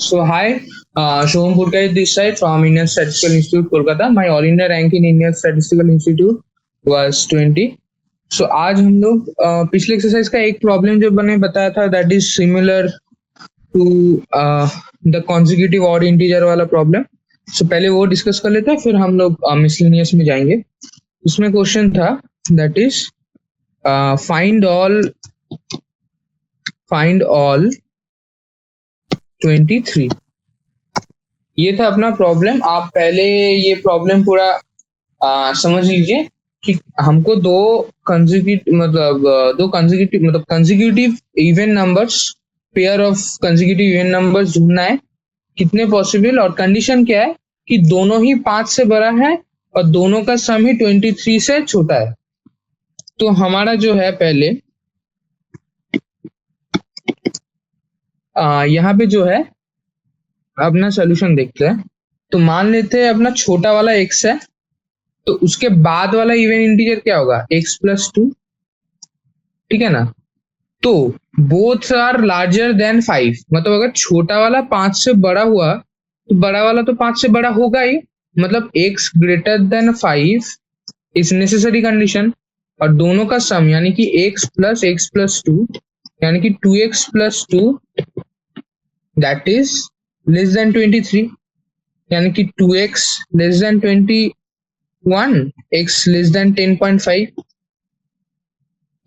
So hi, Shubham Purkar this side from Indian Statistical Institute, Kolkata. My all India rank in Indian Statistical Institute was 20. So आज हम लोग पिछले exercise का एक problem जो मैंने बताया था that is similar to the consecutive odd integer वाला प्रॉब्लम. सो पहले वो डिस्कस कर लेते हैं, फिर हम लोग मिसलेनियस में जाएंगे. उसमें क्वेश्चन था दैट इज फाइंड ऑल 23. ये था अपना प्रॉब्लम. आप पहले ये प्रॉब्लम पूरा समझ लीजिए कि हमको दो consecutive even numbers, pair of consecutive even numbers ढूंढना है. कितने पॉसिबल और कंडीशन क्या है कि दोनों ही 5 से बड़ा है और दोनों का सम ही 23 से छोटा है. तो हमारा जो है पहले यहाँ पे जो है अपना सोल्यूशन देखते हैं. तो मान लेते हैं अपना छोटा वाला x है, तो उसके बाद वाला इवन इंटीजर क्या होगा, x+2. ठीक है ना. तो बोथ आर लार्जर देन 5, मतलब अगर छोटा वाला 5 से बड़ा हुआ तो बड़ा वाला तो 5 से बड़ा होगा ही, मतलब x greater then 5 is necessary condition. और दोनों का सम यानी कि x+x+2 यानी कि 2x+2 that is less then 23, यानी कि 2x less than 21, x less then 10.5.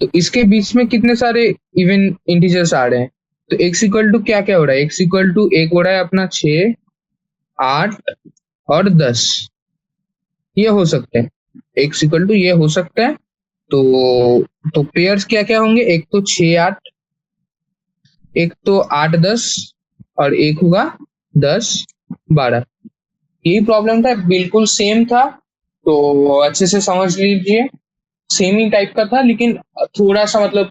तो इसके बीच में कितने सारे इवन इंटीजर्स आ रहे हैं. तो x इक्वल टू क्या क्या हो रहा है, x इक्वल टू एक हो रहा है अपना 6, 8 और 10. ये हो सकते हैं, x इक्वल टू ये हो सकता है. तो पेयर्स क्या क्या होंगे, एक तो 6, 8, एक तो 8, 10 और एक होगा 10, 12. यही प्रॉब्लम था, बिल्कुल सेम था. तो अच्छे से समझ लीजिए, सेम ही टाइप का था, लेकिन थोड़ा सा मतलब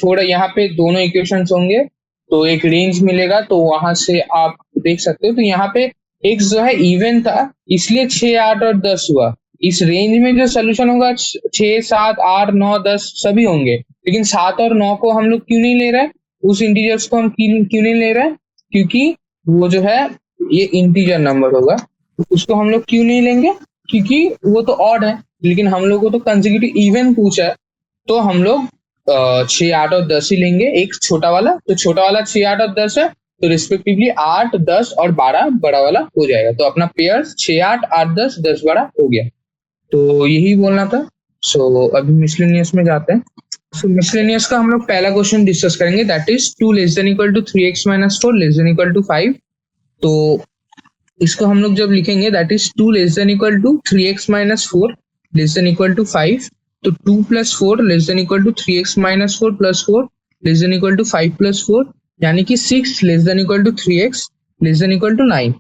थोड़ा यहाँ पे दोनों इक्वेशंस होंगे तो एक रेंज मिलेगा, तो वहां से आप देख सकते हो. तो यहाँ पे x जो है इवन था, इसलिए 6, 8 और 10 हुआ. इस रेंज में जो सोल्यूशन होगा 6, 7, 8, 9, 10 सभी होंगे. लेकिन 7 और 9 को हम लोग क्यों नहीं ले रहे, उस इंटीजर्स को हम क्यों नहीं ले रहे, क्योंकि वो जो है ये इंटीजर नंबर होगा. उसको हम लोग क्यों नहीं लेंगे, क्योंकि वो तो ऑड है. लेकिन हम लोग को तो कंसेक्यूटिव इवन पूछा है, तो हम लोग 6, 8 और 10 ही लेंगे. एक छोटा वाला, तो छोटा वाला 6, 8 और 10 है, तो रिस्पेक्टिवली 8, 10 और 12 बड़ा वाला हो जाएगा. तो अपना पेयर 6, 8, 8, 10, 10, 12 हो गया. तो यही बोलना था. सो अभी मिसलेनियस में जाते हैं. सो मिसलेनियस का हम लोग पहला क्वेश्चन डिस्कस करेंगे, that is 2 less than equal to 3x minus 4 less than equal to 5. तो इसको हम लोग जब लिखेंगे that is 2 less than equal to 3x minus 4 less than equal to 5. तो 2 plus 4 less than equal to 3x minus 4 plus 4 less than equal to 5 plus 4, यानी कि 6 less than equal to 3x less than equal to 9.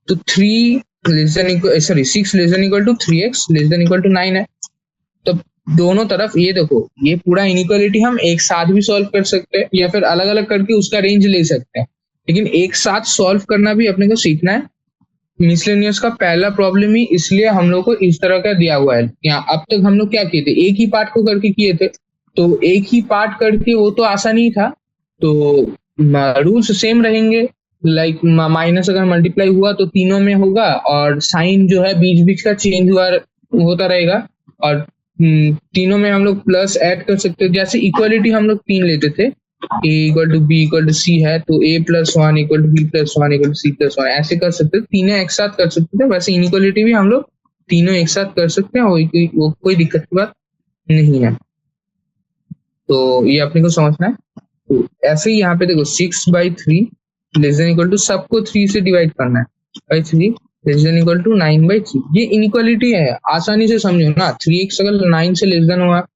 तो 3 less than equal 6 less than equal to 3x less than equal to 9 है. तो दोनों तरफ ये देखो, ये पूरा इनइक्वालिटी हम एक साथ भी सॉल्व कर सकते हैं या फिर अलग अलग करके उसका रेंज ले सकते हैं, लेकिन एक साथ सॉल्व करना भी अपने को सीखना है. मिसलेनियस का पहला प्रॉब्लम ही इसलिए हम लोग को इस तरह का दिया हुआ है. यहाँ अब तक हम लोग क्या किए थे, एक ही पार्ट को करके किए थे, तो एक ही पार्ट करके वो तो आसान ही था. तो रूल्स सेम रहेंगे. लाइक माइनस अगर मल्टीप्लाई हुआ तो तीनों में होगा, और साइन जो है बीच बीच का चेंज होता रहेगा. और तीनों में हम लोग प्लस ऐड कर सकते हैं. जैसे इक्वालिटी हम लोग 3 लेते थे, a equal to b equal to c है, तो a+1 equal to b+1 equal to c+1 ऐसे कर सकते हैं. तीनों एक साथ कर सकते थे. वैसे इनइक्वालिटी भी हम लोग तीनों एक साथ कर सकते हैं, वो कोई दिक्कत की बात नहीं है. तो ये अपने को समझना है. तो ऐसे ही यहाँ पे देखो 6/3 लेस देन इक्वल टू, सबको 3 से डिवाइड करना है, by 3 less than equal to 9/3. ये इनइक्वालिटी है, आसानी से समझो ना. 3x अगर 9 से लेस देन हुआ,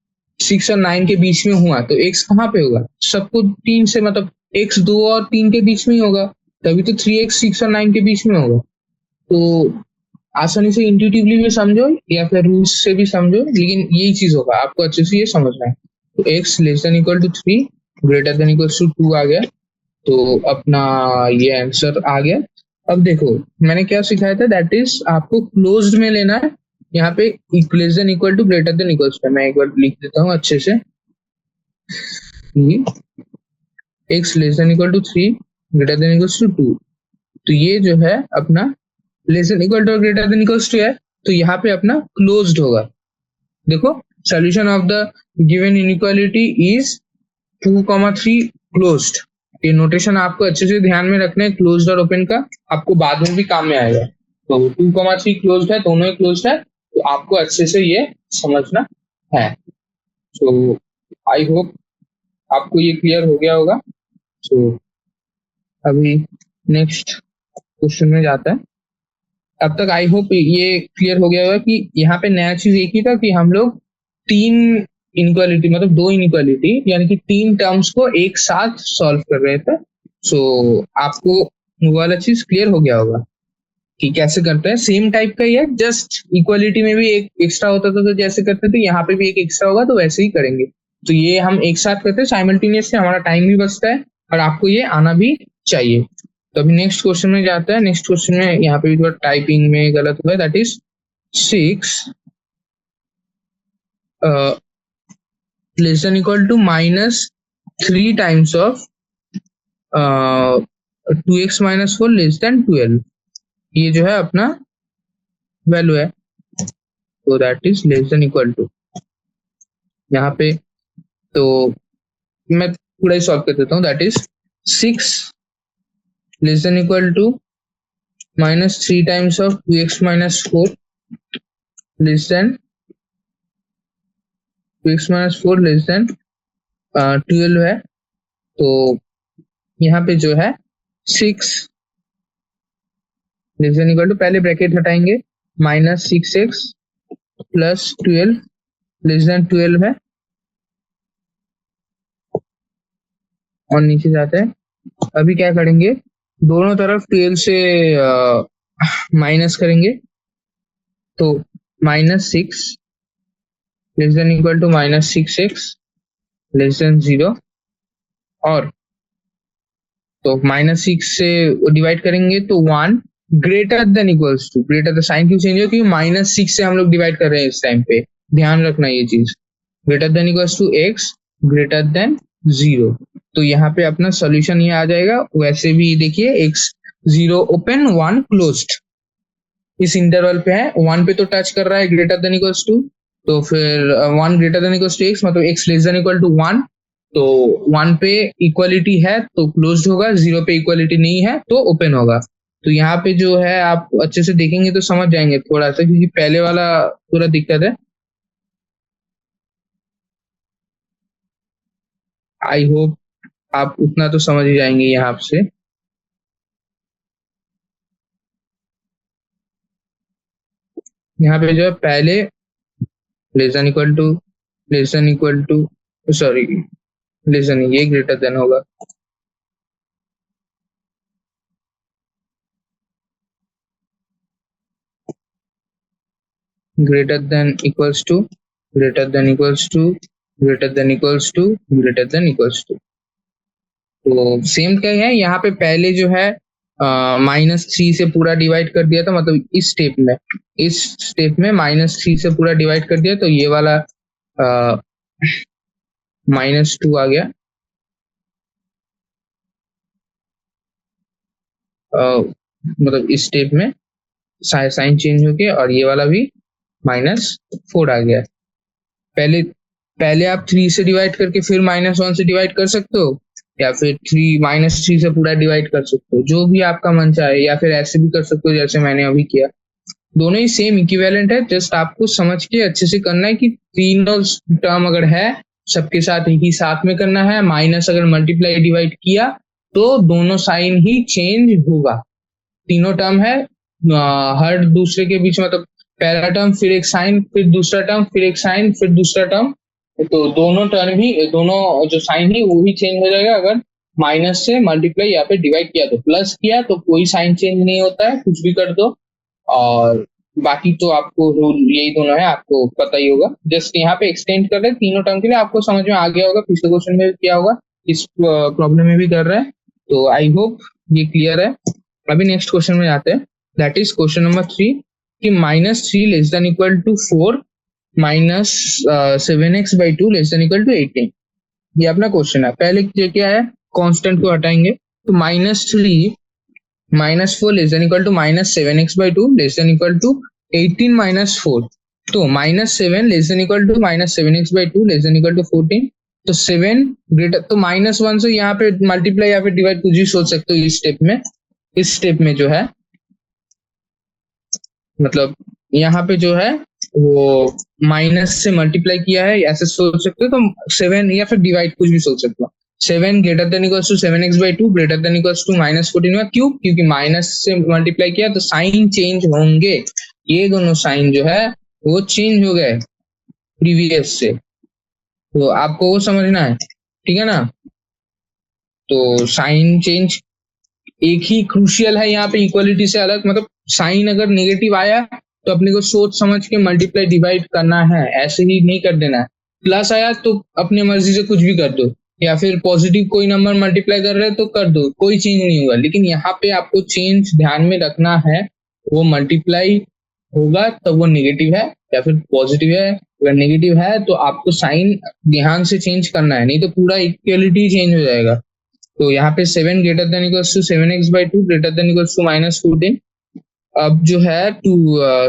6 और 9 के बीच में हुआ, तो x कहाँ पे होगा, सबको 3 से, मतलब x 2 और 3 के बीच में ही होगा, तभी तो 3x 6 और 9 के बीच में होगा. तो आसानी से इंट्यूटिवली भी समझो या फिर रूल्स से भी समझो, लेकिन यही चीज होगा, आपको अच्छे से ये समझना है. तो x less than equal to 3 greater than equal to 2 आ गया, तो अपना ये आंसर आ गया. अब देखो मैंने क्या सिखाया था, दैट इज आपको क्लोज्ड में लेना है. यहाँ पे less than equal to greater than equal to, मैं एक बार लिख देता हूँ अच्छे से. x less than equal to 3 greater than equal to 2. तो ये जो है अपना लेस देन इक्वल टू और ग्रेटर देन इक्वल्स टू है, तो यहाँ पे अपना क्लोज्ड होगा। देखो solution of the given inequality is 2,3 closed. ये नोटेशन आपको अच्छे से ध्यान में रखना है, क्लोज्ड और ओपन का, आपको बाद में भी काम में आएगा। तो 2,3 क्लोज्ड है, दोनों ही क्लोज्ड है, तो आपको अच्छे से ये समझना है। सो आई होप आपको ये क्लियर हो गया होगा। सो अभी नेक्स्ट क्वेश्चन में जाता है। अब तक आई होप ये क्लियर हो गया होगा कि यहाँ पे नया चीज एक ही था कि हम लोग तीन इनइक्वालिटी मतलब दो इनइक्वालिटी यानी कि तीन टर्म्स को एक साथ सॉल्व कर रहे थे। सो आपको वो वाला चीज क्लियर हो गया होगा कि कैसे करते हैं। सेम टाइप का ही है, जस्ट इक्वालिटी में भी एक एक्स्ट्रा होता था तो जैसे करते थे, यहाँ पे भी एक एक्स्ट्रा होगा तो वैसे ही करेंगे। तो ये हम एक साथ करते हैं साइमल्टेनियसली, हमारा टाइम भी बचता है और आपको ये आना भी चाहिए। तो अभी नेक्स्ट क्वेश्चन में जाता है। नेक्स्ट क्वेश्चन में यहाँ पे भी थोड़ा टाइपिंग में गलत हुआ है, that is 6 less than equal to -3 times of 2x - 4 less than 12। ये जो है अपना वैल्यू है, तो that is less than equal to. यहाँ पे तो मैं थोड़ा ही सॉल्व कर देता हूँ, that is 6 less than equal to -3 times of 2x - 4 less than 2x - 4 less than 12 है। तो यहाँ पे जो है 6 लेस देन इक्वल टू, पहले ब्रैकेट हटाएंगे, -6x प्लस 12 लेस देन 12 है, और नीचे जाते हैं। अभी क्या करेंगे, दोनों तरफ 12 से माइनस करेंगे, तो -6 less than equal to -6x less than 0, और तो -6 से डिवाइड करेंगे तो 1 greater than equals to, greater the sign क्यों चेंज हो, क्योंकि -6 से हम लोग डिवाइड कर रहे हैं इस टाइम पे, ध्यान रखना ये चीज। Greater than equals to x greater than 0, तो यहाँ पे अपना सॉल्यूशन ये आ जाएगा। वैसे भी देखिए x 0 ओपन 1 क्लोज्ड, इस इंटरवल पे है, 1 पे तो टच कर रहा है ग्रेटर देन इक्वल्स टू, तो फिर 1 greater than equals to x मतलब x less than equal to 1, तो 1 पे इक्वालिटी है तो क्लोज्ड होगा, 0 पे इक्वालिटी नहीं है तो ओपन होगा। तो यहाँ पे जो है आप अच्छे से देखेंगे तो समझ जाएंगे थोड़ा सा, क्योंकि पहले वाला थोड़ा दिक्कत है। आई होप आप उतना तो समझ ही जाएंगे यहाँ से। यहाँ पे जो है पहले less than equal to, less than equal to, sorry less than, ये ग्रेटर देन होगा, greater than equals to, greater than equals to, greater than equals to, greater than equals to. तो सेम क्या है, यहाँ पे पहले जो है -3 से पूरा डिवाइड कर दिया था, मतलब इस स्टेप में, इस स्टेप में -3 से पूरा डिवाइड कर दिया, तो ये वाला -2 आ गया, मतलब इस स्टेप में साइन चेंज हो गया, और ये वाला भी -4 आ गया। पहले पहले आप 3 से डिवाइड करके फिर -1 से डिवाइड कर सकते हो, या फिर -3 से पूरा डिवाइड कर सकते हो, जो भी आपका मन चाहे, या फिर ऐसे भी कर सकते हो जैसे मैंने अभी किया। दोनों ही सेम इक्विवेलेंट है, जस्ट आपको समझ के अच्छे से करना है कि तीनों टर्म अगर है सबके साथ एक ही साथ में करना है। माइनस अगर मल्टीप्लाई डिवाइड किया तो दोनों साइन ही चेंज होगा। तीनों टर्म है हर दूसरे के बीच, मतलब पहला टर्म फिर एक साइन, फिर दूसरा टर्म फिर एक साइन, फिर दूसरा टर्म, तो दोनों टर्म ही, दोनों जो साइन है वो भी चेंज हो जाएगा। अगर माइनस से मल्टीप्लाई या फिर डिवाइड किया तो प्लस किया तो कोई साइन चेंज नहीं होता है, कुछ भी कर दो। और बाकी तो आपको रूल यही दोनों है, आपको पता ही होगा। जस्ट यहाँ पे एक्सटेंड कर रहे हैं तीनों टर्म के लिए, आपको समझ में आ गया होगा, पिछले क्वेश्चन में क्या होगा, इस प्रॉब्लम में भी कर रहे हैं। तो आई होप ये क्लियर है। अभी नेक्स्ट क्वेश्चन में आते हैं, दैट इज क्वेश्चन नंबर 3 कि -3 less than equal to 4 -7x/2 less than equal to 18। ये अपना क्वेश्चन है। पहले क्या है, कांस्टेंट को हटाएंगे, तो -3 -4 less than equal to -7x/2 less than equal to 18 - 4। तो -7 less than equal to -7x/2 less than equal to 14। तो 7 ग्रेटर, तो -1 से यहाँ पे मल्टीप्लाई या फिर डिवाइड कुछ भी सोच सकते हो। इस स्टेप में जो है, मतलब यहाँ पे जो है वो माइनस से मल्टीप्लाई किया है, ऐसे सोच सकते हो। तो 7 या फिर डिवाइड कुछ भी सोच सकते हो। 7 greater than equals to 7x/2 greater than equals to -14 हुआ। क्यों? क्योंकि माइनस से मल्टीप्लाई किया तो साइन चेंज होंगे। ये दोनों साइन जो है वो चेंज हो गए प्रीवियस से। तो आपको वो समझना है, ठीक है ना। तो साइन चेंज एक ही क्रूशियल है यहाँ पे, इक्वलिटी से अलग। मतलब साइन अगर नेगेटिव आया तो अपने को सोच समझ के मल्टीप्लाई डिवाइड करना है, ऐसे ही नहीं कर देना है। प्लस आया तो अपनी मर्जी से कुछ भी कर दो, या फिर पॉजिटिव कोई नंबर मल्टीप्लाई कर रहे हो तो कर दो, कोई चेंज नहीं होगा। लेकिन यहाँ पे आपको चेंज ध्यान में रखना है, वो मल्टीप्लाई होगा तब वो नेगेटिव है या फिर पॉजिटिव है। अगर नेगेटिव है तो आपको साइन ध्यान से चेंज करना है, नहीं तो पूरा इक्वलिटी चेंज हो जाएगा। तो यहाँ पे 7 greater than equals to 7x/2 greater than equals to -14। अब जो है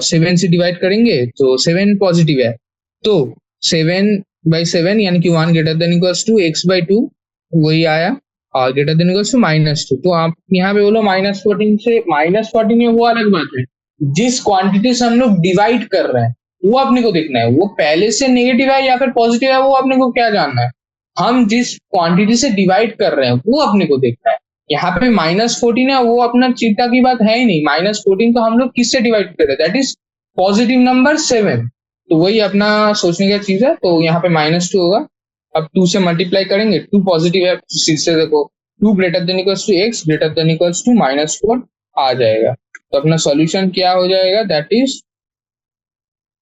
7 से डिवाइड करेंगे तो 7 पॉजिटिव है, तो 7/7 यानी कि 1 greater than equals to x/2 वही आया, और ग्रेटर देन इक्वल्स टू -2। तो आप यहाँ पे बोलो -14 से -14 में वो अलग बात है। जिस क्वांटिटी से हम लोग डिवाइड कर रहे हैं वो अपने को देखना है, वो पहले से नेगेटिव है या फिर पॉजिटिव है, वो अपने को क्या जानना है। हम जिस क्वांटिटी से डिवाइड कर रहे हैं वो अपने को देखना है। यहाँ पे -14 है, वो अपना चिंता की बात है ही नहीं। -14 तो हम लोग किससे डिवाइड कर रहे हैं, दैट इज पॉजिटिव नंबर 7। तो वही अपना सोचने का चीज है। तो यहाँ पे -2 होगा। अब 2 से मल्टीप्लाई करेंगे, 2 पॉजिटिव है, से देखो 2 greater than equals to x greater than equals to -4 आ जाएगा। तो अपना सॉल्यूशन क्या हो जाएगा, दैट इज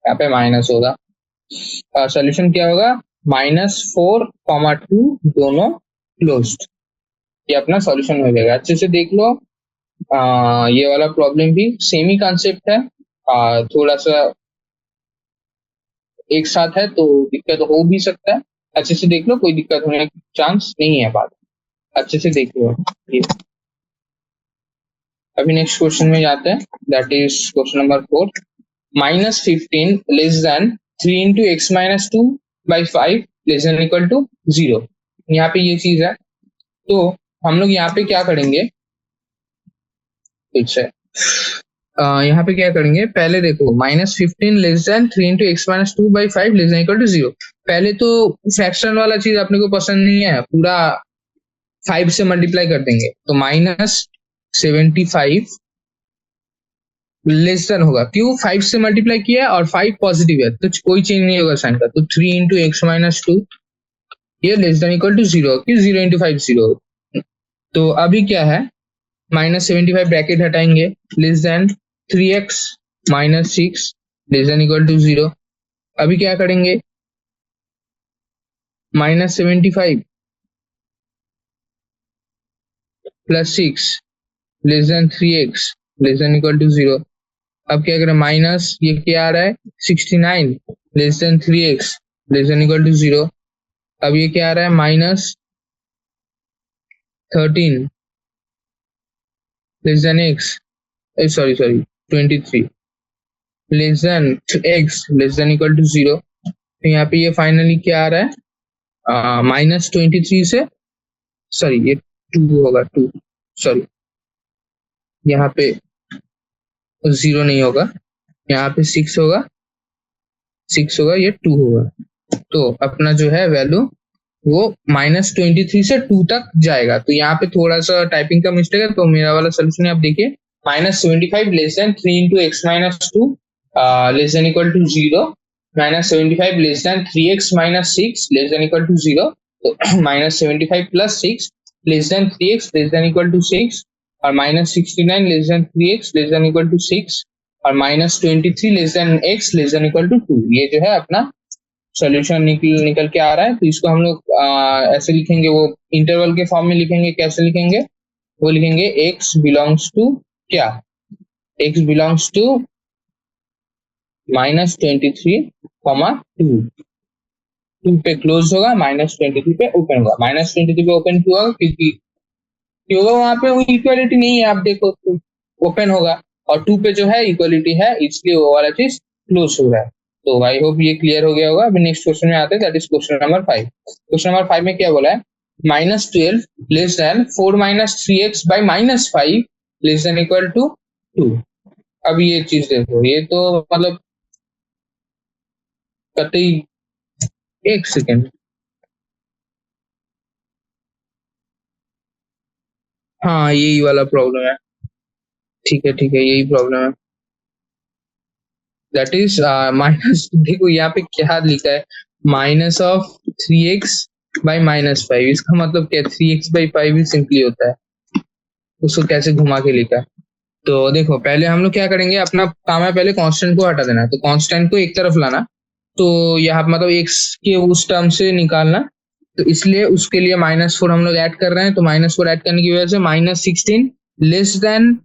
यहाँ पे माइनस होगा। सॉल्यूशन क्या होगा, -4, 2 दोनों क्लोज्ड। ये अपना सॉल्यूशन हो जाएगा। अच्छे से देख लो। ये वाला प्रॉब्लम भी सेम ही कॉन्सेप्ट है, थोड़ा सा एक साथ है तो दिक्कत हो भी सकता है। अच्छे से देख लो, कोई दिक्कत होने का चांस नहीं है बाद। अच्छे से देख लो ये। अभी नेक्स्ट क्वेश्चन में जाते हैं, that is question number 4। -15 less than 3 into x minus 2/5 less than equal to 0। यहाँ पे ये चीज है। तो हम लोग यहाँ पे क्या करेंगे, ठीक है। यहाँ पे क्या करेंगे, पहले देखो -15 less than 3 into x minus 2/5 less than equal to 0। पहले तो फ्रैक्शन वाला चीज अपने को पसंद नहीं है, पूरा 5 से मल्टीप्लाई कर देंगे। तो -75 लेस देन होगा, क्यों, 5 से मल्टीप्लाई किया है और 5 पॉजिटिव है तो कोई चेंज नहीं होगा साइन का। तो 3 इंटू एक्स माइनस 2 ये लेस देन इक्वल टू 0, क्यों, 0 इंटू 5 0। तो अभी क्या है, -75 ब्रैकेट हटाएंगे, less than 3x minus 6 less than equal to 0। अभी क्या करेंगे, -75 plus 6 less than 3x less than equal to 0। अब क्या करें, माइनस ये क्या आ रहा है 69 less than 3x less than equal to 0। अब ये क्या आ रहा है, -13 less than x, sorry 23 less than x less than equal to 0। तो यहाँ पे ये फाइनली क्या आ रहा है, -23 से, सॉरी ये 2 होगा, 2, सॉरी यहाँ पे 0 नहीं होगा, यहाँ पे 6 होगा, 6 होगा, ये 2 होगा। तो अपना जो है वैल्यू वो -23 से 2 तक जाएगा। तो यहाँ पे थोड़ा सा टाइपिंग का मिस्टेक है, तो मेरा वाला सोल्यूशन आप देखिए, -75 less than 3 into x minus 2 less than equal to 0, -75 less than 3x minus 6 less than equal to 0। तो -75 plus 6 less than 3x less than equal to 6, और -69 less than 3x less than equal to 6, और -23 less than x less than equal to 2। ये जो है अपना solution निकल के आ रहा है। तो इसको हम लोग ऐसे लिखेंगे, वो इंटरवल के फॉर्म में लिखेंगे। कैसे लिखेंगे, वो लिखेंगे x बिलोंग्स टू क्या, x बिलोंग्स टू -23, 2 पे क्लोज होगा, -23 पे ओपन होगा। -23 पे ओपन क्यों होगा, क्योंकि क्योंकि वहां पे वो इक्वालिटी नहीं है, आप देखो तो ओपन होगा और 2 पे जो है इक्वालिटी है, इसलिए वो वाला चीज क्लोज हो रहा है। तो आई होप ये क्लियर हो गया होगा। अभी नेक्स्ट क्वेश्चन में आते हैं, that is question number 5। Question number 5 में क्या बोला है, -12 less than 4 minus 3x by -5 less than equal to 2। अब ये चीज देखो, ये तो मतलब कतई, एक सेकेंड, हाँ यही वाला प्रॉब्लम है। ठीक है ठीक है, यही प्रॉब्लम है। दैट इज माइनस, देखो यहाँ पे क्या लिखा है, -3x बाई -5। इसका मतलब क्या, 3x बाई 5 ही सिंपली होता है, उसको कैसे घुमा के लिखा है। तो देखो पहले हम लोग क्या करेंगे, अपना काम है पहले कांस्टेंट को हटा देना। तो कांस्टेंट को एक तरफ लाना, तो यहाँ मतलब x के उस टर्म से निकालना। तो इसलिए उसके लिए -4 हम लोग ऐड कर रहे हैं। तो -4 ऐड करने की वजह से -16 less than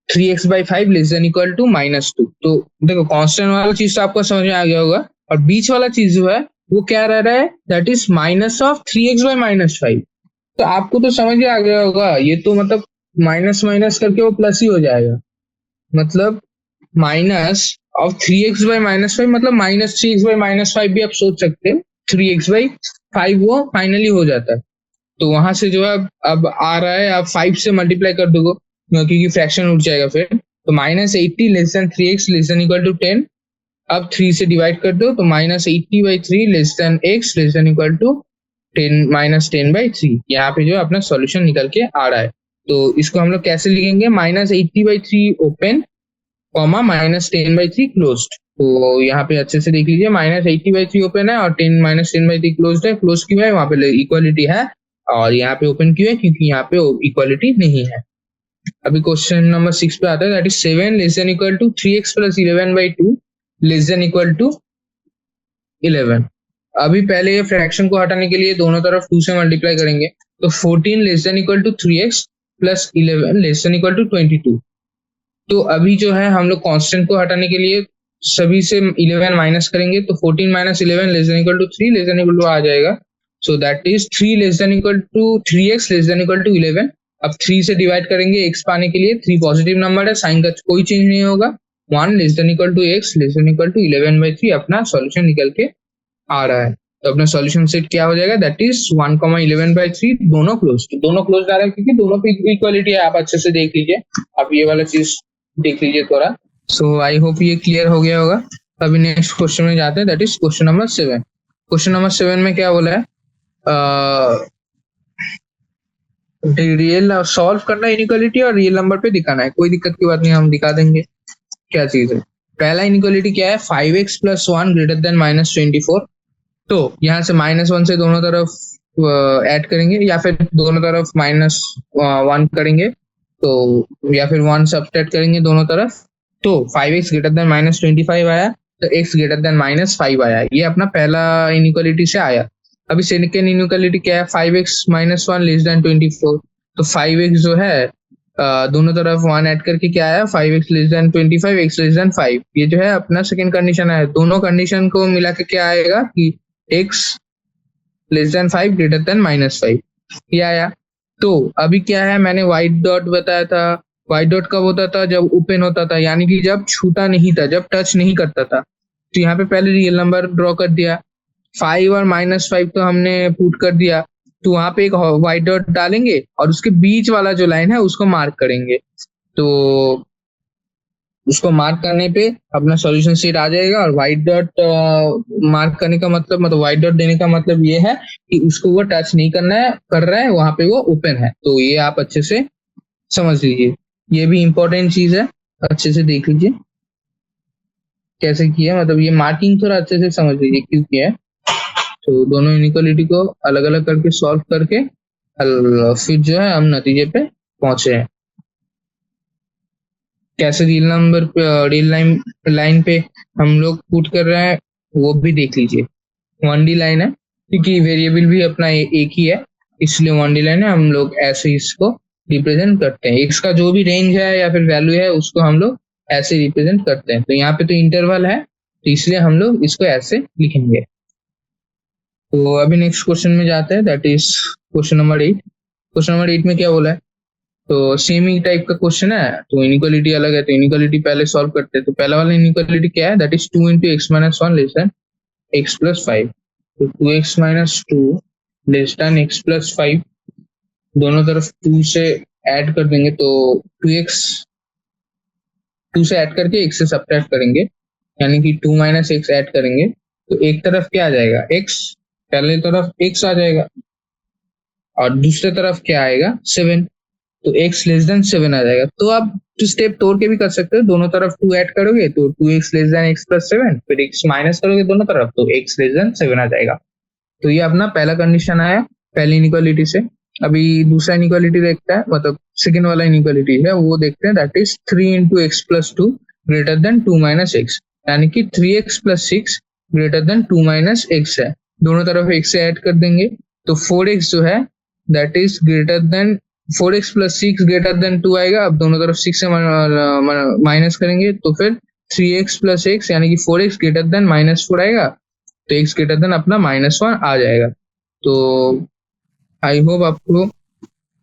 3x by 5 less than equal to -2। तो देखो कांस्टेंट वाला चीज तो आपको समझ में आ गया होगा, और बीच वाला चीज जो है वो क्या रह रहा है, दैट इज -3x बाई -5। तो आपको तो समझ में आ गया होगा, ये तो मतलब माइनस माइनस करके वो प्लस ही हो जाएगा। मतलब -3x बाई -5 मतलब -3x बाई -5 भी आप सोच सकते हैं। 3x बाई 5 वो फाइनली हो जाता है। तो वहां से जो है अब आ रहा है, आप 5 से मल्टीप्लाई कर दोगे क्योंकि फ्रैक्शन उठ जाएगा फिर। तो -80 less than 3x less than equal to 10। अब 3 से डिवाइड कर दो, तो -80/3 less than x less than equal to 10 यहाँ पे जो है अपना सॉल्यूशन निकल के आ रहा है। तो इसको हम लोग कैसे लिखेंगे, -80/3 ओपन कॉमा -10/3 क्लोज्ड। तो यहाँ पे अच्छे से देख लीजिए, -80/3 ओपन है और 10 क्लोज्ड है। क्लोज क्यों है, वहां पे इक्वालिटी है, और यहाँ पे ओपन क्यों है, क्योंकि यहाँ पे इक्वालिटी नहीं है। अभी क्वेश्चन नंबर 6 पे आता है, that is 7 less than equal to 3x plus 11/2 less than equal to 11। अभी पहले ये फ्रैक्शन को हटाने के लिए दोनों तरफ 2 से मल्टीप्लाई करेंगे। तो 14 less than equal to 3x plus 11 less than equal to 22। तो अभी जो है हम लोग कांस्टेंट को हटाने के लिए सभी से 11 माइनस करेंगे। तो 14 minus 11 less than equal to 3 less than equal to आ जाएगा। So that is 3 less than equal to 3x less than equal to 11। अब 3 से डिवाइड करेंगे x पाने के लिए। 3 पॉजिटिव नंबर है, साइन का कोई चेंज नहीं होगा। 1 less than equal to x less than equal to 11/3 अपना सॉल्यूशन निकल के आ रहा है। तो अपना सॉल्यूशन सेट क्या हो जाएगा, दैट इज 1,11/3 दोनों क्लोज। तो दोनों क्लोज आ रहा है क्योंकि दोनों पे इक्वालिटी है। आप अच्छे से देख लीजिए, आप ये वाला चीज देख लीजिए थोड़ा। सो आई होप ये क्लियर हो गया होगा। अभी नेक्स्ट क्वेश्चन में जाते हैं, that is question number 7। Question number 7 में क्या बोला है, रियल सॉल्व करना इनइक्वालिटी और रियल नंबर पे दिखाना है। कोई दिक्कत की बात नहीं, हम दिखा देंगे क्या चीज है। पहला इनइक्वालिटी क्या है, 5x प्लस 1 ग्रेटर देन -24। तो यहाँ से -1 से दोनों तरफ ऐड करेंगे, या फिर दोनों तरफ -1 करेंगे, तो या फिर 1 सब्ट्रैक्ट करेंगे दोनों तरफ। तो 5x ग्रेटर देन -25 आया, तो x ग्रेटर देन -5 आया। ये अपना पहला इनइक्वालिटी से आया। अभी सेकंड इनइक्वालिटी क्या है, 5x -1 लेस देन 24। तो 5x जो है दोनों तरफ 1 ऐड करके क्या आया, 5x less than 25, x less then 5। ये जो है अपना सेकंड कंडीशन है। दोनों कंडीशन को मिला के क्या आएगा कि x less then 5 greater than -5 ये आया। तो अभी क्या है, मैंने व्हाइट डॉट बताया था। व्हाइट डॉट कब होता था, जब ओपन होता था, यानी कि जब छूता नहीं था, जब टच नहीं करता था। तो यहाँ पे पहले रियल नंबर ड्रॉ कर दिया, 5 और -5 तो हमने पुट कर दिया। तो वहां पे एक व्हाइट डॉट डालेंगे और उसके बीच वाला जो लाइन है उसको मार्क करेंगे। तो उसको मार्क करने पे अपना सॉल्यूशन सेट आ जाएगा। और व्हाइट डॉट मार्क करने का मतलब व्हाइट डॉट देने का मतलब ये है कि उसको वो टच नहीं करना है, कर रहा है, वहां पे वो ओपन है। तो ये आप अच्छे से समझ लीजिए, ये भी इंपॉर्टेंट चीज है, अच्छे से देख लीजिए कैसे किया। मतलब ये मार्किंग थोड़ा अच्छे से समझ लीजिए क्यों किया है। तो दोनों इनइक्वालिटी को अलग अलग करके सॉल्व करके फिर जो है हम नतीजे पे पहुंचे हैं। कैसे रियल नंबर रियल लाइन पे हम लोग पुट कर रहे हैं वो भी देख लीजिए। 1D लाइन है क्योंकि वेरिएबल भी अपना एक ही है, इसलिए 1D लाइन है। हम लोग ऐसे इसको रिप्रेजेंट करते हैं। x का जो भी रेंज है या फिर वैल्यू है उसको हम लोग ऐसे रिप्रेजेंट करते हैं। तो यहाँ पे तो इंटरवल है, तो इसलिए हम लोग इसको ऐसे लिखेंगे। तो अभी नेक्स्ट क्वेश्चन में जाते हैं, that is question number 8। Question number 8 में क्या बोला है, तो सेम ही टाइप का क्वेश्चन है, तो इनइक्वालिटी अलग है, तो इनइक्वालिटी पहले सॉल्व करते हैं। तो पहला वाला इनइक्वालिटी क्या है, that is 2 into x minus one less than x plus five. तो 2x minus two less then x plus five, दोनों तरफ 2 से ऐड कर देंगे, तो 2x 2 से ऐड करके x से सब्ट्रैक्ट करेंगे, यानी कि 2 माइनस एक्स ऐड करेंगे, तो एक तरफ क्या आ जाएगा x, पहले तरफ x आ जाएगा और दूसरे तरफ क्या आएगा 7, तो x लेस देन 7 आ जाएगा। तो आप स्टेप तोड़ के भी कर सकते हो, दोनों तरफ 2 ऐड करोगे तो 2x less than x plus 7, फिर x माइनस करोगे दोनों तरफ तो x लेस देन 7 आ जाएगा। तो ये अपना पहला कंडीशन आया पहली इनइक्वालिटी से। अभी दूसरा इनइक्वालिटी देखते हैं, मतलब सेकंड वाला इनइक्वालिटी है वो देखते हैं, that is 3 into x plus two greater then 2 minus x, यानी कि 3x plus 6 greater than 2 minus x है। दोनों तरफ x से ऐड कर देंगे, तो 4x जो है that is greater than 4x plus 6 greater than 2 आएगा। अब दोनों तरफ 6 से माइनस करेंगे तो फिर 3x प्लस एक्स, यानी कि 4x ग्रेटर देन माइनस 4 आएगा, तो x ग्रेटर देन अपना -1 आ जाएगा। तो आई होप आपको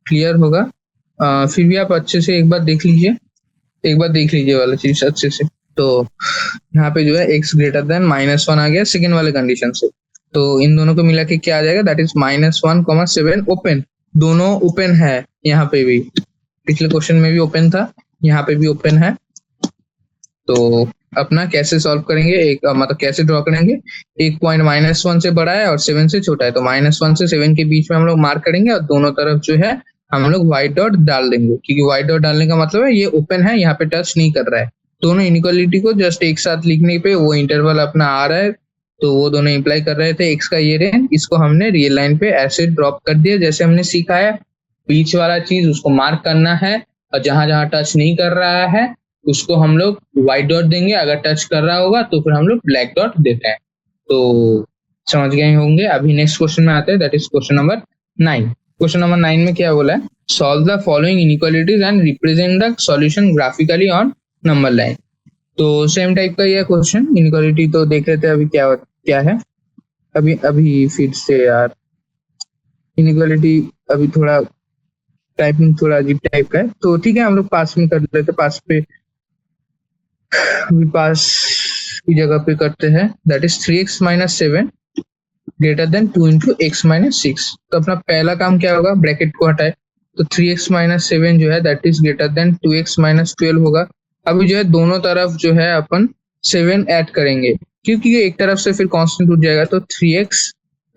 क्लियर होगा। फिर भी आप अच्छे से एक बार देख लीजिए, वाला चीज अच्छे से। तो यहाँ पे जो है x ग्रेटर देन -1 आ गया सेकेंड वाले कंडीशन से, तो इन दोनों को मिला के क्या आ जाएगा, दैट इज -1, 7 ओपन, दोनों ओपन है। यहाँ पे भी पिछले क्वेश्चन में भी ओपन था, यहाँ पे भी ओपन है। तो अपना कैसे सॉल्व करेंगे, एक मतलब कैसे ड्रॉ करेंगे, एक पॉइंट -1 से बड़ा है और 7 से छोटा है, तो -1 से 7 के बीच में हम लोग मार्क करेंगे और दोनों तरफ जो है हम लोग व्हाइट डॉट डाल देंगे, क्योंकि व्हाइट डॉट डालने का मतलब है ये ओपन है, यहाँ पे टच नहीं कर रहा है। दोनों इनइक्वालिटी को जस्ट एक साथ लिखने पे वो इंटरवल अपना आ रहा है, तो वो दोनों इंप्लाई कर रहे थे एक्स का ये रेंज, इसको हमने रियल लाइन पे ऐसे ड्रॉप कर दिया जैसे हमने सीखा है। बीच वाला चीज उसको मार्क करना है और जहां जहां टच नहीं कर रहा है उसको हम लोग व्हाइट डॉट देंगे, अगर टच कर रहा होगा तो फिर हम लोग ब्लैक डॉट देते हैं। तो समझ गए होंगे। अभी नेक्स्ट क्वेश्चन में आते हैं, that is question number 9। Question number 9 में क्या बोला है, solve the following inequalities and represent the solution graphically on number line. तो सेम टाइप का यह क्वेश्चन, इनइक्वालिटी तो देख रहे थे अभी क्या क्या है। अभी फिर से यार इनइक्वालिटी अभी थोड़ा टाइपिंग थोड़ा अजीब टाइप का है, तो ठीक है हम लोग पास में कर लेते, पास पे पास की जगह पे करते हैं, that is 3x minus 7 greater then 2 into x minus 6। तो अपना पहला काम क्या होगा, ब्रैकेट को हटाए, तो 3x माइनस 7 जो है that is greater than 2x minus 12 होगा। अभी जो है दोनों तरफ जो है अपन 7 ऐड करेंगे, क्योंकि ये एक तरफ से फिर कांस्टेंट उठ जाएगा, तो 3x।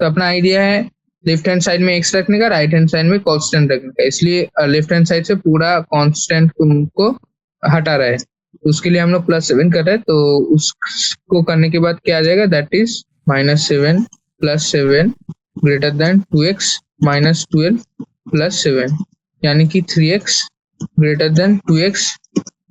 तो अपना आइडिया है लेफ्ट हैंड साइड में x रखने का, राइट हैंड साइड में कांस्टेंट रखने का, इसलिए लेफ्ट हैंड साइड से पूरा कांस्टेंट को हटा रहा है, उसके लिए हम लोग +7 कर रहे हैं। तो उसको करने के बाद क्या आ जाएगा, that is -7 + 7 greater then 2x minus 12 + 7, यानी कि 3x greater than 2x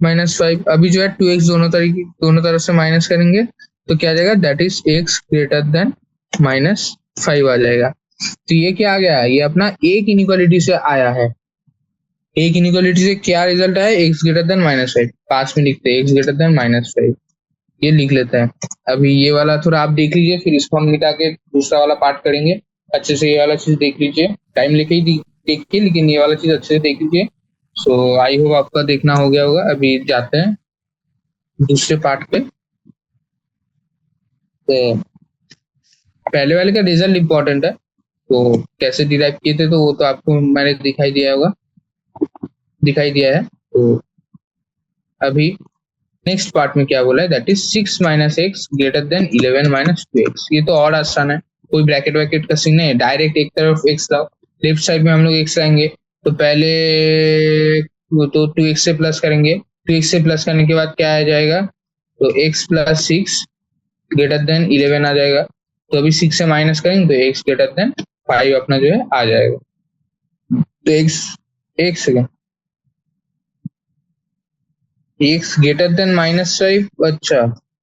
minus 5। अभी जो है 2x दोनों तरफ से माइनस करेंगे तो क्या आ जाएगा, that is x greater then -5 आ जाएगा। तो ये क्या आ गया, ये अपना एक इनइक्वालिटी से आया है। एक इनइक्वालिटी से क्या रिजल्ट आया, x ग्रेटर देन -5, पास में लिखते हैं x ग्रेटर देन -5, ये लिख लेते हैं। अभी ये वाला थोड़ा आप देख लीजिए, फिर इसको हम मिटा के दूसरा वाला पार्ट करेंगे। अच्छे से ये वाला चीज देख लीजिए, टाइम लेके ही देखिए, लेकिन ये वाला चीज अच्छे से देख लीजिए। सो आई होप आपका देखना हो गया होगा। अभी जाते हैं दूसरे पार्ट पे। तो पहले वाले का रिजल्ट इंपॉर्टेंट है, तो कैसे डिराइव किए थे तो वो तो आपको मैंने दिखाई दिया है। तो अभी नेक्स्ट पार्ट में क्या बोला है, that is 6 minus x greater than 11 minus 2x। ये तो और आसान है, कोई ब्रैकेट वैकेट का सीन नहीं है, डायरेक्ट एक तरफ x लाओ, लेफ्ट साइड में हम लोग x लाएंगे, तो पहले वो तो 2x से प्लस करेंगे, 2x से प्लस करने के बाद क्या आ जाएगा, तो x + 6 ग्रेटर देन 11 आ जाएगा। तो अभी 6 से माइनस करेंगे तो x ग्रेटर देन 5 अपना जो है आ जाएगा। तो x एक सेकेंड, x ग्रेटर देन -5, अच्छा,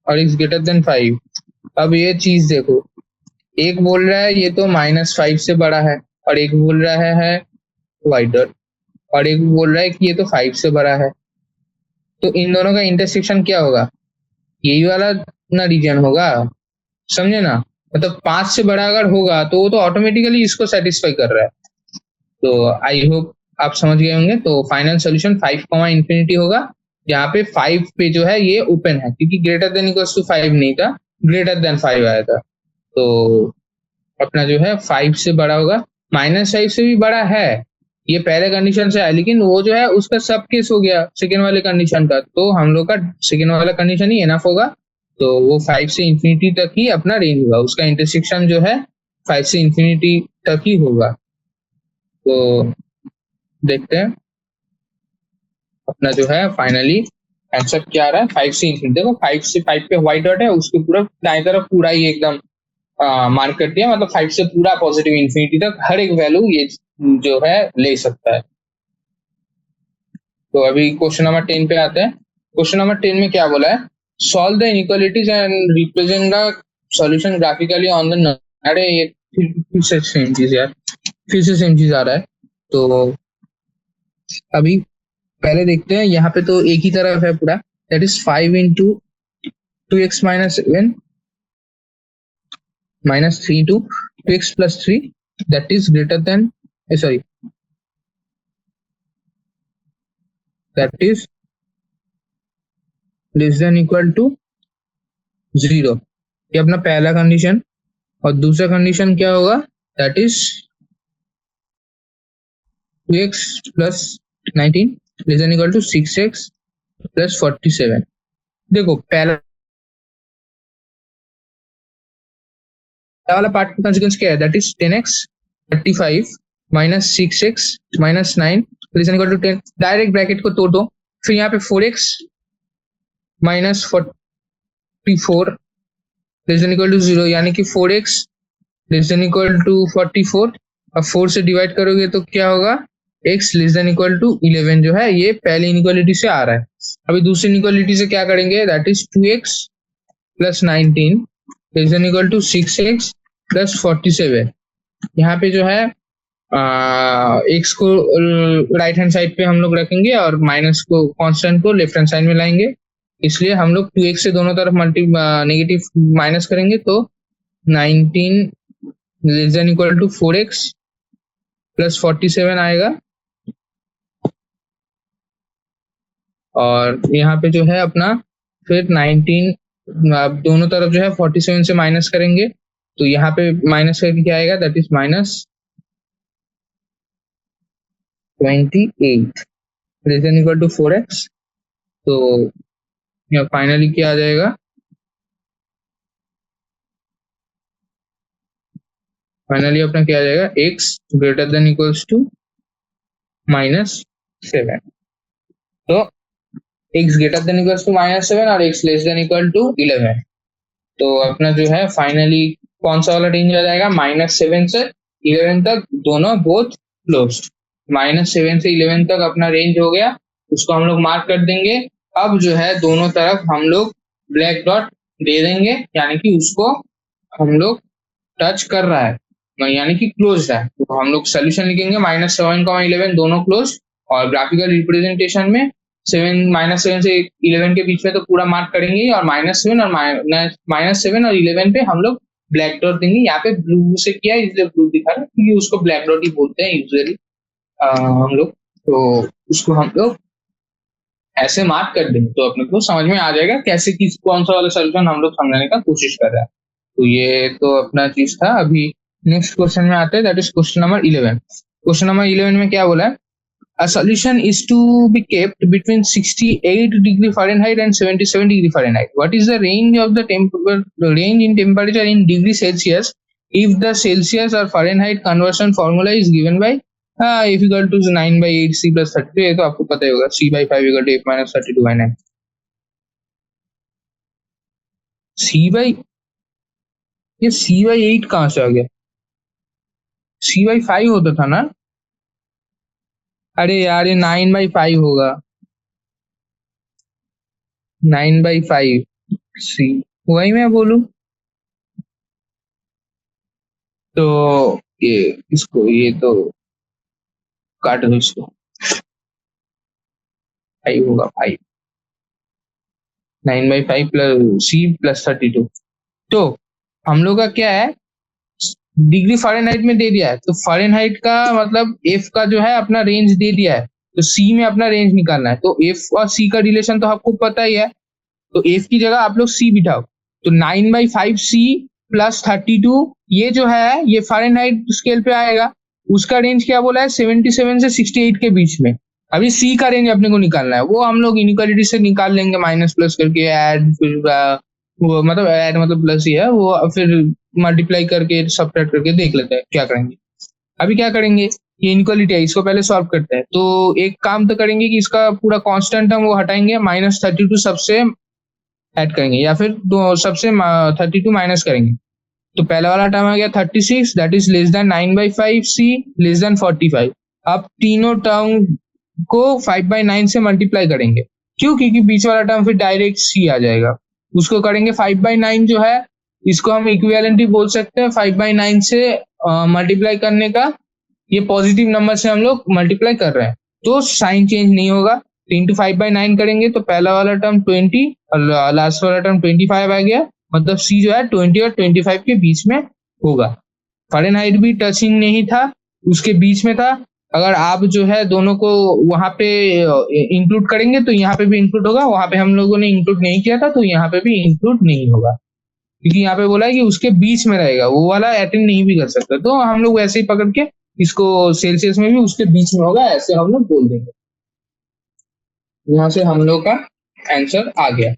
और x ग्रेटर देन 5। अब ये चीज देखो, एक बोल रहा है ये तो -5 से बड़ा है, और एक बोल रहा है व्हाइट डॉट, और एक बोल रहा है कि ये तो 5 से बड़ा है। तो इन दोनों का इंटरसेक्शन क्या होगा, यही वाला ना रीजन होगा, समझे ना। मतलब 5 से बड़ा अगर होगा तो वो तो ऑटोमेटिकली इसको सेटिस्फाई कर रहा है, तो आई होप आप समझ गए होंगे। तो फाइनल सोल्यूशन 5, होगा, यहाँ पे 5 पे जो है ये ओपन है, क्योंकि ग्रेटर देन इक्वल्स टू 5 नहीं था, ग्रेटर देन 5 आया था। तो अपना जो है 5 से बड़ा होगा, -5 से भी बड़ा है, ये पहले कंडीशन से है, लेकिन वो जो है उसका सब केस हो गया सेकेंड वाले कंडीशन का, तो हम लोग का सेकेंड वाला कंडीशन ही एनफ होगा। तो वो 5 से इंफिनिटी तक ही अपना रेंज होगा, उसका इंटरसेक्शन जो है 5 से इंफिनिटी तक ही होगा। तो देखते हैं अपना जो है फाइनली आंसर क्या आ रहा है। 5 से इंफिनिटी, देखो 5 से 5 पे व्हाइट डॉट है, उसके पूरा दाएं तरफ पूरा ही एकदम मार्क कर दिया, मतलब 5 से पूरा पॉजिटिव इंफिनिटी तक हर एक वैल्यू ये जो है ले सकता है। तो अभी क्वेश्चन नंबर 10 पे आते हैं। क्वेश्चन नंबर 10 में क्या बोला है, solve the inequalities and represent the solution graphically on the. अरे ये फिर से सेम चीज यार, फिर से सेम चीज आ रहा है। तो अभी पहले देखते हैं, यहाँ पे तो एक ही तरफ है पूरा, that is 5 into 2x minus 7 minus 3 into 2x plus 3, that is greater than sorry, that is less than equal to 0। ये अपना पहला कंडीशन। और दूसरा कंडीशन क्या होगा, that is 2x plus 19 less than equal to 6x plus 47। देखो पहला वाला पार्ट का कंसिक्वेंस क्या है, that is 10x 35 minus 6x minus 9 less than equal to 10। Direct bracket को तोड़ दो, फिर यहाँ पे 4x minus 44 less than equal to 0, यानी कि 4x less than equal to 44। अब 4 से डिवाइड करोगे तो क्या होगा, x less than equal to 11 जो है ये पहली इनइक्वालिटी से आ रहा है। अभी दूसरी इनइक्वालिटी से क्या करेंगे, that is 2x plus 19 less than equal to 6x plus 47। यहाँ पे जो है x को राइट हैंड साइड पे हम लोग रखेंगे और माइनस को कांस्टेंट को लेफ्ट हैंड साइड में लाएंगे, इसलिए हम लोग 2x से दोनों तरफ नेगेटिव माइनस करेंगे, तो 19 less than equal to 4x plus 47 आएगा। और यहाँ पे जो है अपना फिर 19 आप दोनों तरफ जो है 47 से माइनस करेंगे, तो यहाँ पे माइनस करके क्या आएगा, that is -28 less than equal to 4x। तो फाइनली क्या आ जाएगा, फाइनली अपना क्या आ जाएगा, x greater than equals to -7। तो x greater than equals to -7 और x less than equal to 11। तो अपना जो है फाइनली कौन सा वाला रेंज आ जाएगा, -7 से 11 तक दोनों बोथ क्लोज। -7 से 11 तक अपना रेंज हो गया, उसको हम लोग मार्क कर देंगे। अब जो है दोनों तरफ हम लोग ब्लैक डॉट दे देंगे, यानी कि उसको हम लोग टच कर रहा है, यानी कि क्लोज है। तो हम लोग सोल्यूशन लिखेंगे -7, 11 दोनों क्लोज, और ग्राफिकल रिप्रेजेंटेशन में -7 से 11 के बीच में तो पूरा मार्क करेंगे, और -7 और 11 पे हम लोग ब्लैक डॉट देंगे। यहाँ पे ब्लू से किया है इसलिए ब्लू दिखा रहा है, क्योंकि उसको ब्लैक डॉट ही बोलते हैं यूजुअली हम लोग। तो उसको हम लोग ऐसे मार्क कर देंगे, तो अपने को समझ में आ जाएगा कैसे किस कौन सा वाला सोल्यूशन हम लोग समझाने का कोशिश कर रहे हैं। तो ये तो अपना चीज था। अभी नेक्स्ट क्वेश्चन में आते हैं, that is question number 11। Question number 11 में क्या बोला है, a solution is to be kept between 68 degree Fahrenheit and 77 degree Fahrenheit. What is the range of the range in temperature in degree Celsius if the Celsius or Fahrenheit conversion formula is given by F equal to 9/8 C plus 32। ये तो आपको पता ही होगा, C/5 equal to F minus 32/9। ये C/8 कहाँ से आ गया, C/5 होता था ना। अरे यार ये 9/5 होगा, 9/5 सी, वही मैं बोलूं। तो ये इसको ये तो काट दो, इसको 5 होगा, 5 9/5 प्लस C प्लस 32। तो हम लोग का क्या है, डिग्री फ़ारेनहाइट में दे दिया है, तो फ़ारेनहाइट का मतलब एफ का जो है अपना रेंज दे दिया है, तो सी में अपना रेंज निकालना है। तो एफ और सी का रिलेशन तो आपको पता ही है, तो एफ की जगह आप लोग सी बिठाओ। तो 9/5 सी प्लस 32 ये जो है ये फ़ारेनहाइट स्केल पे आएगा। उसका रेंज क्या बोला है, 77 से 68 के बीच में। अभी सी का रेंज अपने को निकालना है, वो हम लोग इनइक्वालिटी से निकाल लेंगे, माइनस प्लस करके ऐड, फिर वो मतलब ऐड मतलब प्लस ही है वो, फिर मल्टीप्लाई करके सब्ट्रैक्ट करके देख लेते हैं क्या करेंगे। अभी क्या करेंगे, ये इनइक्वालिटी है, इसको पहले सॉल्व करते हैं। तो एक काम तो करेंगे कि इसका पूरा कांस्टेंट हम वो हटाएंगे, -32 सबसे ऐड करेंगे, या फिर दो सबसे 32 माइनस करेंगे। तो पहला वाला टर्म आ गया 36, that is less than 9/5 C less than 45। अब तीनों टर्म को 5/9 से मल्टीप्लाई करेंगे। क्यों? क्योंकि बीच वाला टर्म फिर डायरेक्ट सी आ जाएगा। उसको करेंगे 5/9 जो है, इसको हम इक्विवेलेंट भी बोल सकते हैं। 5/9 से मल्टीप्लाई करने का, ये पॉजिटिव नंबर से हम लोग मल्टीप्लाई कर रहे हैं, तो साइन चेंज नहीं होगा। तो इंटू 5/9 करेंगे तो पहला वाला टर्म 20 और लास्ट वाला टर्म 25 आ गया। मतलब सी जो है 20 और 25 के बीच में होगा। फ़ारेनहाइट भी टचिंग नहीं था, उसके बीच में था। अगर आप जो है दोनों को वहां पे इंक्लूड करेंगे तो यहाँ पे भी इंक्लूड होगा, वहां पे हम लोगों ने इंक्लूड नहीं किया था तो यहाँ पे भी इंक्लूड नहीं होगा, क्योंकि यहाँ पे बोला है कि उसके बीच में रहेगा, वो वाला अटेंड नहीं भी कर सकता। तो हम लोग वैसे ही पकड़ के इसको सेल्सियस में भी उसके बीच में होगा, ऐसे हम लोग बोल देंगे। यहाँ से हम लोग का आंसर आ गया।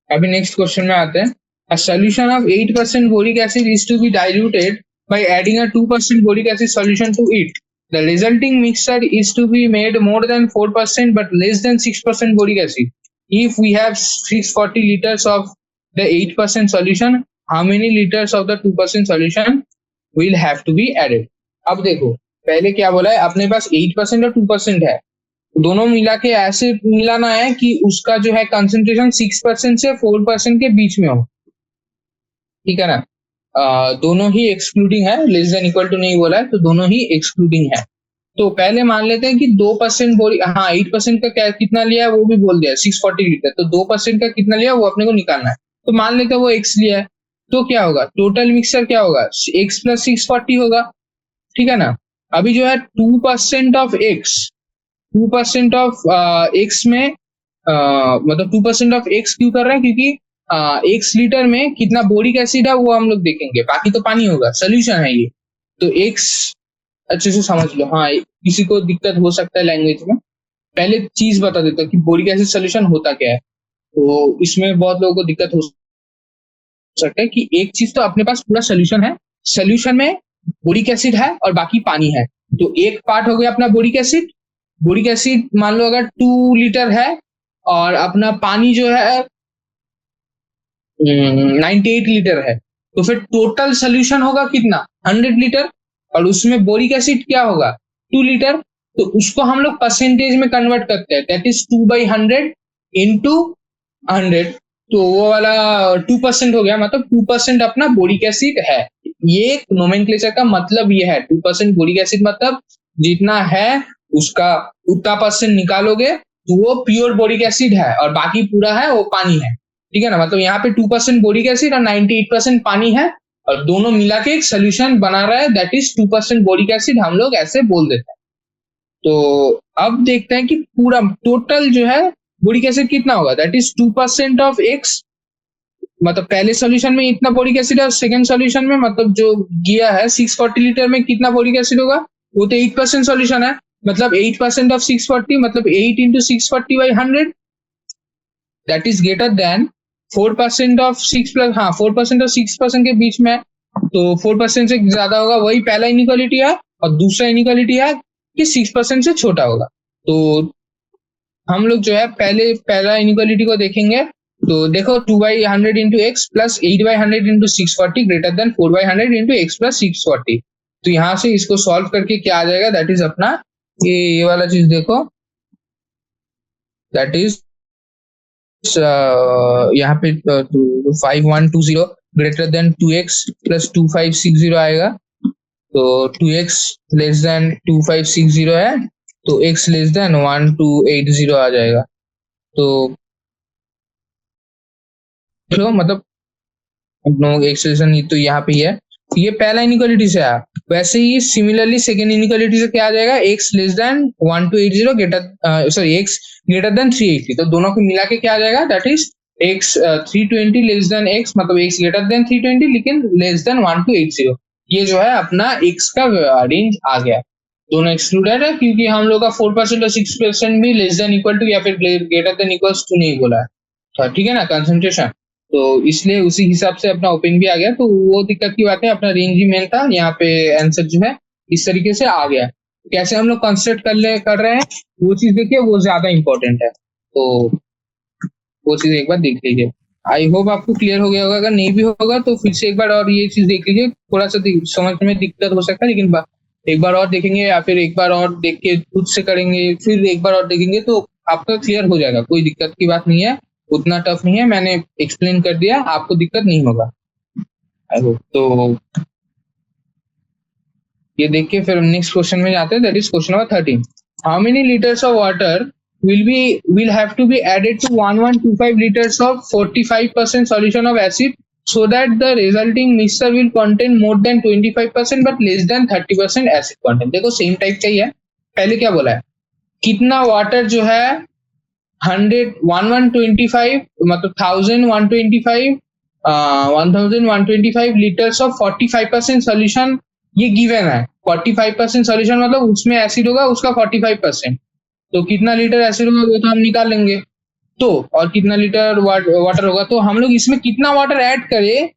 अभी नेक्स्ट क्वेश्चन में आते हैं। A solution of 8% boric acid is to be diluted by adding a 2% boric acid solution to it. The resulting mixture is to be made more than 4% but less than 6% boric acid. If we have 640 liters of the 8% solution, how many liters of the 2% solution will have to be added? अब देखो, पहले क्या बोला है, अपने पास 8% और 2% है, दोनों मिला के ऐसे मिलाना है कि उसका जो है कंसंट्रेशन 6% से 4% के बीच में हो, ठीक है ना। दोनों ही एक्सक्लूडिंग है, लेस देन इक्वल टू नहीं बोला है, तो दोनों ही एक्सक्लूडिंग है। तो पहले मान लेते हैं कि 2% बोरी, हाँ 8% का क्या कितना लिया है वो भी बोल दिया, 640 लीटर, तो 2% का कितना लिया वो अपने को निकालना है। तो मान लेते हैं वो x लिया है, तो क्या होगा, टोटल मिक्सचर क्या होगा, x प्लस 640 होगा, ठीक है ना। अभी जो है 2% ऑफ x, 2% ऑफ x में मतलब 2% ऑफ x क्यों कर रहे हैं, क्योंकि x लीटर में कितना बोरिक एसिड है वो हम लोग देखेंगे, बाकी तो पानी होगा, सोल्यूशन है ये। तो x अच्छे से समझ लो, हाँ किसी को दिक्कत हो सकता है लैंग्वेज में, पहले चीज बता देता हूँ कि बोरिक एसिड सोल्यूशन होता क्या है। तो इसमें बहुत लोगों को दिक्कत हो सकता है कि एक चीज तो अपने पास पूरा सोल्यूशन है, सोल्यूशन में बोरिक एसिड है और बाकी पानी है। तो एक पार्ट हो गया अपना बोरिक एसिड, बोरिक एसिड मान लो अगर 2 लीटर है और अपना पानी जो है 98 लीटर है, तो फिर टोटल सोल्यूशन होगा कितना, 100 लीटर, और उसमें बोरिक एसिड क्या होगा 2 लीटर। तो उसको हम लोग परसेंटेज में कन्वर्ट करते हैं, दैट इज 2/100 इंटू 100। तो वो वाला 2% हो गया, मतलब 2% अपना बोरिक एसिड है। ये नोमेनक्लेचर का मतलब ये है, 2% बोरिक एसिड मतलब जितना है उसका उतना परसेंट निकालोगे तो वो प्योर बोरिक एसिड है और बाकी पूरा है वो पानी है, ठीक है ना। मतलब यहाँ पे 2% बोरिक एसिड और 98% पानी है और दोनों मिला के एक सोल्यूशन बना रहा है, दैट इज 2% बोरिक एसिड, हम लोग ऐसे बोल देते हैं। तो अब देखते हैं कि पूरा टोटल जो है बोरिक एसिड कितना होगा, दैट इज 2% ऑफ x, मतलब पहले सॉल्यूशन में इतना बोरिक एसिड है और सेकंड सॉल्यूशन में मतलब जो गिया है 640 लीटर में कितना बोरिक एसिड होगा, वो तो 8% सॉल्यूशन है, मतलब 8% ऑफ 640 मतलब 8 into 640/100, that is greater than 4% of 6 plus, हाँ 4% और 6% के बीच में है, तो 4% से ज्यादा होगा, वही पहला इनइक्वालिटी है। और दूसरा इनइक्वालिटी है कि 6% से छोटा होगा। तो हम लोग जो है पहला इनइक्वालिटी को देखेंगे। तो देखो 2/100 into x plus 8/100 into 640 greater than 4/100 into x plus 640। तो यहाँ से इसको सॉल्व करके क्या आ जाएगा, दैट इज अपना ये वाला चीज देखो, दैट इज यहाँ पे 5120 ग्रेटर देन 2x प्लस 2560 आएगा। तो 2x लेस देन 2560 है, तो x लेस देन 1280 आ जाएगा। तो मतलब x लेस देन तो यहाँ पे है, ये पहला इनइक्वालिटी से आया, वैसे ही सिमिलरली सेकेंड इनइक्वालिटी से क्या आ जाएगा, x less then 1280 greater sorry x greater then 380, तो दोनों को मिला के क्या आ जाएगा, that is x 320 less than x, मतलब x ग्रेटर देन 320 लेकिन लेस देन 1280। ये जो है अपना x का रेंज आ गया। दोनों एक्सक्लूडेड है क्योंकि हम लोग का 4% और 6% भी लेस देन इक्वल टू या फिर ग्रेटर देन इक्वल्स टू नहीं बोला है, तो ठीक है ना कंसंट्रेशन, तो इसलिए उसी हिसाब से अपना ओपन भी आ गया। तो वो दिक्कत की बात है, अपना रेंज ही मेन था, यहाँ पे आंसर जो है इस तरीके से आ गया। कैसे हम लोग कंस्ट्रक्ट कर रहे हैं वो चीज देखिए, वो ज्यादा इंपॉर्टेंट है, तो वो चीज एक बार देख लीजिए। आई होप आपको क्लियर हो गया होगा, अगर नहीं भी होगा तो फिर से एक बार और ये चीज देख लीजिए, थोड़ा सा समझ में दिक्कत हो सकता है, लेकिन एक बार और देखेंगे या फिर एक बार और देख के खुद से करेंगे, फिर एक बार और देखेंगे तो आपका क्लियर हो जाएगा, कोई दिक्कत की बात नहीं है, उतना टफ नहीं है, मैंने एक्सप्लेन कर दिया, आपको दिक्कत नहीं होगा आई होप। तो ये देख के फिर नेक्स्ट क्वेश्चन में जाते हैं, that is question number 13। How many litres of water will have to be added to 1125 liters of 45% solution of acid so that the resulting mixture will contain more than 25% but less than 30% acid content। देखो same type का ही है, पहले क्या बोला है, कितना water जो है 1125 मतलब 1125 लीटर्स ऑफ 45% सोल्यूशन ये गिवन है। 45% सोल्यूशन मतलब उसमें एसिड होगा उसका 45%, तो कितना लीटर एसिड होगा वो तो हम निकाल लेंगे, तो और कितना लीटर वाटर होगा, तो हम लोग इसमें कितना वाटर ऐड करें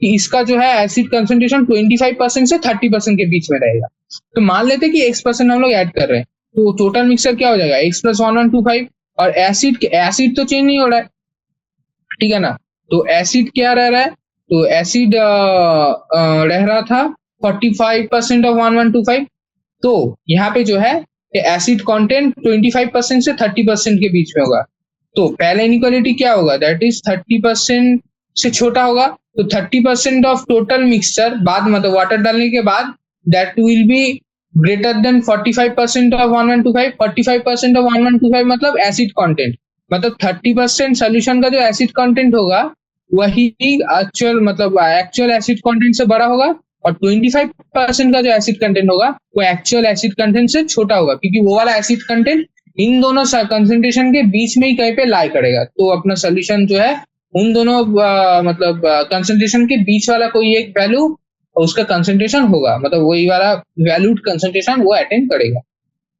कि इसका जो है एसिड कंसंट्रेशन 25% से 30% के बीच में रहेगा। तो मान लेते हैं कि x% हम लोग ऐड कर रहे हैं, तो टोटल मिक्सचर क्या हो जाएगा x + 1125, और एसिड तो चेंज नहीं हो रहा है, ठीक है ना, तो एसिड क्या रह रहा है, तो एसिड रह रहा था 45% ऑफ 1125, तो यहाँ पे जो है एसिड कंटेंट 25% से 30% के बीच में होगा, तो पहला इनइक्वालिटी क्या होगा, दैट इज 30% से छोटा होगा, तो 30% ऑफ टोटल मिक्सचर बाद मतलब वाटर डालने के बाद that will be greater than 45% of 1125। 45% of 1125 मतलब एसिड कंटेंट, मतलब 30% सोल्यूशन का जो एसिड कंटेंट होगा वही एक्चुअल एसिड कंटेंट से बड़ा होगा, और 25% का जो एसिड कंटेंट होगा वो एक्चुअल एसिड कंटेंट से छोटा होगा, क्योंकि वो वाला एसिड कंटेंट इन दोनों कंसंट्रेशन के बीच में ही कहीं पे लाई करेगा, तो अपना सोल्यूशन जो है उन दोनों कंसंट्रेशन के बीच वाला कोई एक वैल्यू उसका कंसंट्रेशन होगा, मतलब वही वाला वैल्यूड कंसंट्रेशन वो अटेन करेगा।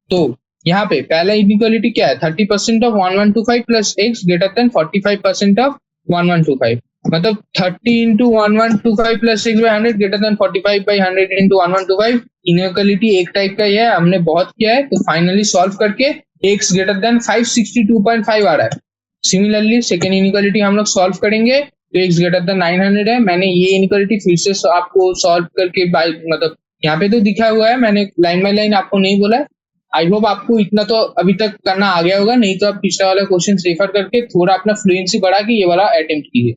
तो यहाँ पे पहला इनइक्वालिटी क्या है, 30% of 1125 plus x greater then 45% of 1125, मतलब 30 into 1125 plus 6/100 greater than 45/100 into 1125। Inequality एक टाइप का ही है, हमने बहुत किया है, तो फाइनली सॉल्व करके x ग्रेटर देन 562.5 आ रहा है। सिमिलरली सेकेंड इनइक्वालिटी हम लोग सॉल्व करेंगे तो x ग्रेटर देन 900 है। मैंने ये इनइक्वालिटी फिर से आपको सॉल्व करके मतलब यहाँ पे तो दिखा हुआ है, मैंने लाइन बाय लाइन आपको नहीं बोला है। आई होप आपको इतना तो अभी तक करना आ गया होगा, नहीं तो आप पिछला वाला क्वेश्चन रेफर करके थोड़ा अपना फ्लुएंसी बढ़ा के ये वाला अटेम्प्ट कीजिए।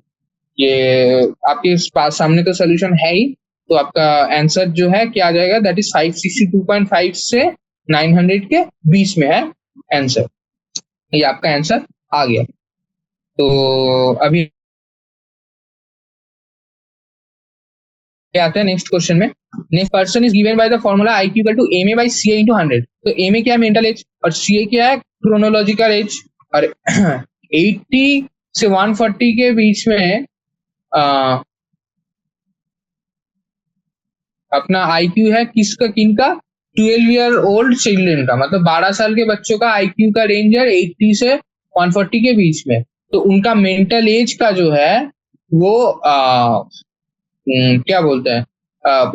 ये आपके पास सामने तो सोल्यूशन है ही, तो आपका आंसर जो है क्या आ जाएगा, दैट इज 562.5 से 900 के बीच में है आंसर, ये आपका आंसर आ गया। तो अभी आते हैं नेक्स्ट क्वेश्चन में। Next person is given by the formula IQ equal to MA by CA into 100। तो MA क्या है, मेंटल एज, और CA क्या है, क्रोनोलॉजिकल एज। और 80 से 140 के बीच में अपना IQ है किसका, किनका, 12 ईयर ओल्ड चिल्ड्रन का, मतलब 12 साल के बच्चों का IQ का रेंज है 80 से 140 के बीच में, तो उनका मेंटल एज का जो है वो क्या बोलते हैं,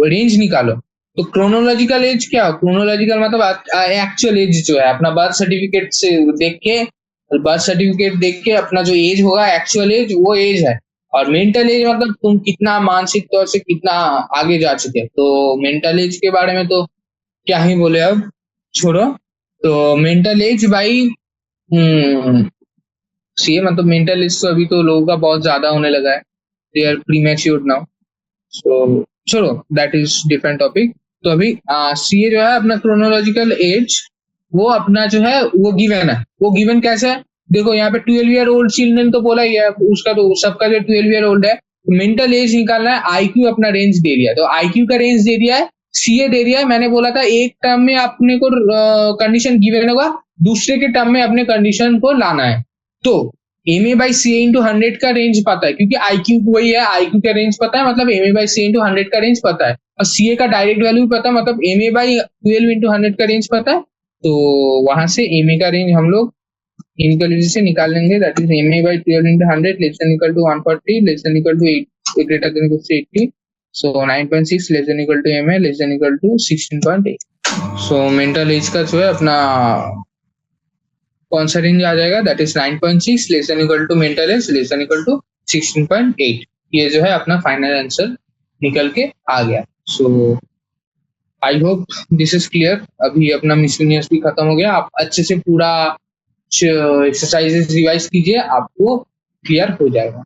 रेंज निकालो। तो क्रोनोलॉजिकल एज क्या, क्रोनोलॉजिकल मतलब एक्चुअल एज जो है अपना बर्थ सर्टिफिकेट से देख के अपना जो एज होगा एक्चुअल एज वो एज है, और मेंटल एज मतलब तुम कितना मानसिक तौर से कितना आगे जा चुके। तो मेंटल एज के बारे में तो क्या ही बोले, अब छोड़ो। तो मेंटल एज भाई सी मतलब मेंटल एज तो अभी तो लोगों का बहुत ज्यादा होने लगा है, दे आर प्रीमैच्योर नाउ, सो छोड़ो, दैट इज डिफरेंट टॉपिक। तो अभी सी जो है अपना क्रोनोलॉजिकल एज वो अपना जो है वो गिवन है। वो गिवन कैसे है, देखो यहाँ पे 12 ईयर ओल्ड चिल्ड्रन तो बोला ही है, उसका तो सबका जो 12 ईयर ओल्ड है, मेंटल एज निकालना है, आईक्यू अपना रेंज दे दिया, तो आईक्यू का रेंज दे दिया है, सीए दे दिया है। मैंने बोला था एक टर्म में अपने को कंडीशन गिवन होगा, दूसरे के टर्म में अपने कंडीशन को लाना है। तो M A by C into 100 का रेंज पता है, क्योंकि आईक्यू वही है, आईक्यू का रेंज पता है, मतलब M A by C into 100 का रेंज पता है, और सीए का डायरेक्ट वैल्यू पता है, मतलब एम ए बाई 12 इंटू 100 का रेंज पता है। तो वहां से एम ए का रेंज हम लोग इनकल से निकाल लेंगे, that is M A by 12 into 100 less than equal to 140 less than equal to 8 greater than equal to 80। So 9.6 less than equal to M A less than equal to 16.8। So mental age का जो है अपना कौन सा range आ जाएगा, that is 9.6 less than equal to mental age less than equal to 16.8। ये जो है अपना फाइनल आंसर निकल के आ गया। So I hope this is clear. अभी अपना मिसलेनियस भी खत्म हो गया, आप अच्छे से पूरा एक्सरसाइजेस रिवाइज कीजिए, आपको क्लियर हो जाएगा।